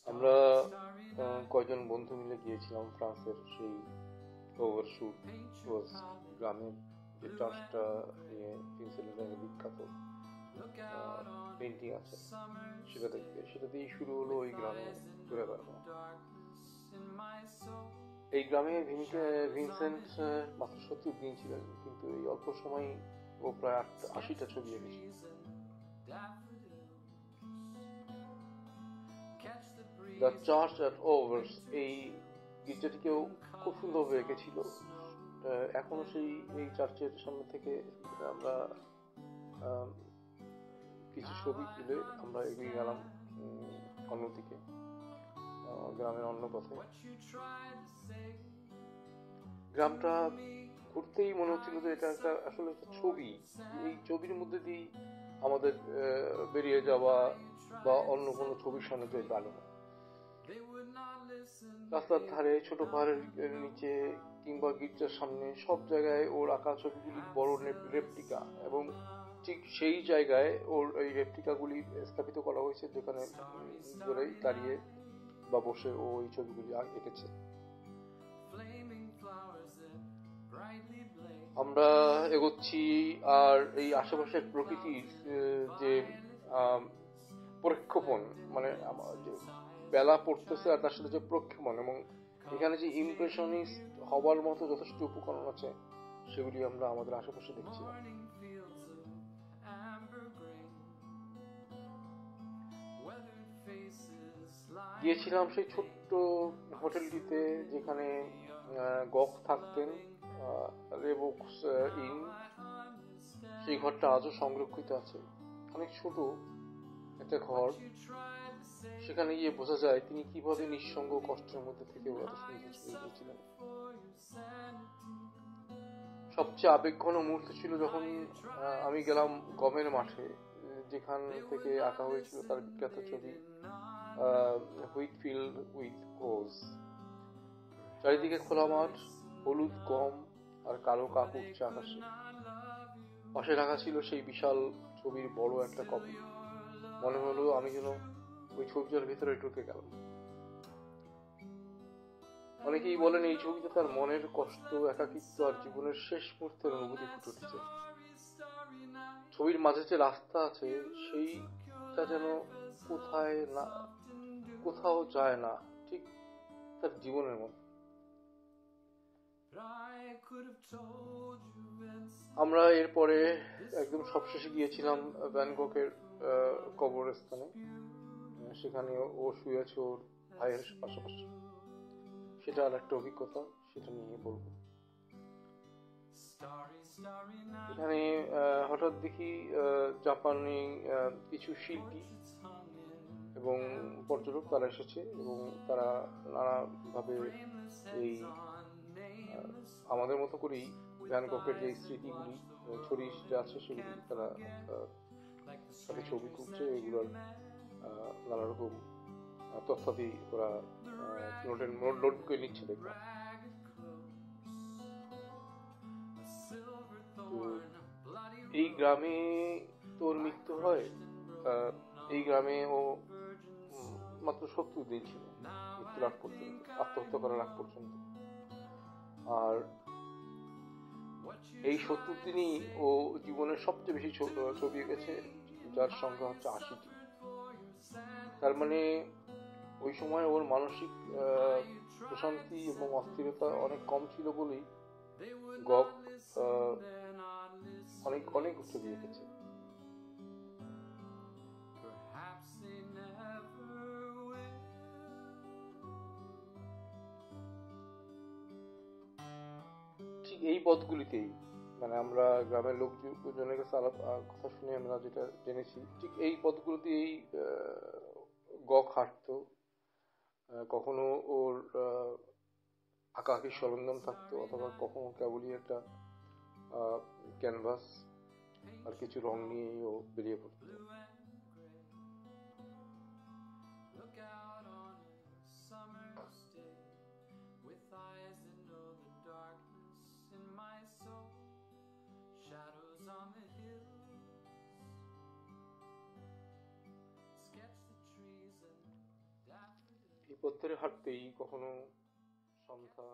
আমরা কয়জন বন্ধু মিলে গিয়েছিলাম ফ্রান্সের সেই ওভারশুট গ্রামের যে চার্চটা নিয়ে ভিনসেন্টের বিখ্যাত পেন্টিং আছে সেটা দেখতে। সেটা দিয়েই শুরু হলো ওই গ্রামে ঘুরে বেড়ানো। এই গ্রামে ভিনসেন্ট মাত্র 70 দিন ছিলেন, কিন্তু এই অল্প সময় ও প্রায় 80টা ছবি এঁকেছে। দ্য চার্চ অ্যাট ওভার্স এই গির্জাটিকেও খুব সুন্দরভাবে এঁকেছিল। এখনো এই চার্চের সামনে থেকে আমরা কিছু ছবি তুলে আমরা এগিয়ে গেলাম অন্যদিকে, গ্রামের অন্য পথে। গ্রামটা ঘুরতেই মনে হচ্ছিল যে এটা একটা আসলে একটা ছবি। এই ছবির মধ্যে দিয়ে আমাদের বেরিয়ে যাওয়া বা অন্য কোনো ছবির সামনে যেতে পারলো না। রাস্তার ধারে, ছোট পাহাড়ের নিচে কিংবা গির্জার সামনে সব জায়গায় ওর আঁকা ছবিগুলি বড় রেপ্লিকা, এবং ঠিক সেই জায়গায় ওর এই রেপ্লিকাগুলি স্থাপিত করা হয়েছে যেখানে দাঁড়িয়ে বা বসে ও এই ছবিগুলি এঁকেছে। আমরা এগোচ্ছি, আর এই আশেপাশের প্রকৃতির যে প্রক্ষেপণ, মানে যে বেলা পড়তেছে আর তার সাথে যে প্রক্ষেপণ, এবং এখানে যে ইমপ্রেশনিস্ট হবার মতো যথেষ্ট উপকরণ আছে সেগুলি আমরা আমাদের আশেপাশে দেখছি। গিয়েছিলাম সেই ছোট্ট হোটেলটিতে যেখানে গক থাকতেন, রেবক্স ইন। সেই ঘরটা আজও সংরক্ষিত আছে, অনেক ছোট একটা ঘর। সেখানে গিয়ে বোঝা যায় তিনি কিভাবে নিঃসঙ্গ কষ্টের মধ্যে থেকে এত সুন্দর ছবি দিয়েছিলেন। সবচেয়ে আবেগঘন মুহূর্ত ছিল যখন আমি গেলাম গমের মাঠে, যেখান থেকে আঁকা হয়েছিল তার বিখ্যাত ছবি হুইট ফিল্ড উইথ ওজ। চারিদিকে খোলা মাঠ, হলুদ গম আর কালো কাক উঠছে আকাশে। পাশে রাখা ছিল সেই বিশাল ছবির বড় একটা কপি। মনে হলো আমি যেন ওই ছবিটার ভেতরে ঢুকে গেলাম। অনেকেই বলেন এই ছবিতে তার মনের কষ্ট, একাকিত্ব আর জীবনের শেষ মুহূর্তের অনুভূতি ফুটে উঠেছে। ছবির মাঝে যে রাস্তা আছে সেইটা যেন কোথাও যায় না, ঠিক তার জীবনের মতো। আমরা এরপরে একদম সবশেষে গিয়েছিলাম ভ্যান গকের কবরস্থানে। সেখানে ও শুয়ে আছে ওর ভাইয়ের পাশাপাশি। সেটা আর একটা অভিজ্ঞতা, সেটা নিয়ে বলবো। এখানে হঠাৎ দেখি জাপানি কিছু শিল্পী এবং পর্যটক তারা এসেছে, এবং তারা নানাভাবে এই আমাদের মতো করেই ভ্যান গকের যে স্মৃতিগুলি ছড়িয়ে ছিটে আছে সেগুলি তারা সাথে ছবি তুলছে। এগুলোর নানা রকম তথ্যাদি ওরা নোটবুকে নিচ্ছে দেখলাম। তো এই গ্রামে তোর মৃত্যু হয়, এই গ্রামে ও মাত্র 70 দিন ছিল মৃত্যুর আগ পর্যন্ত, আত্মহত্যা করার আগ পর্যন্ত। আর এই 70 দিনই ও জীবনের সবচেয়ে বেশি ছবি এঁকেছে, যার সংখ্যা হচ্ছে 80টি। তার মানে ওই সময় ওর মানসিক প্রশান্তি এবং অস্থিরতা অনেক কম ছিল বলেই গক অনেক অনেক ছবি এঁকেছে। ঠিক এই পথগুলিতেই, মানে আমরা গ্রামের লোকজনের কাছে কথা শুনে আমরা যেটা জেনেছি, ঠিক এই পথগুলোতেই গক হাঁটতো। কখনো ওর আঁকাআঁকির সরঞ্জাম থাকতো, অথবা কখনো কেবলই একটা ক্যানভাস আর কিছু রং নিয়েই ও বেরিয়ে পড়তো। পথে হাঁটতেই কখনো সন্ধ্যা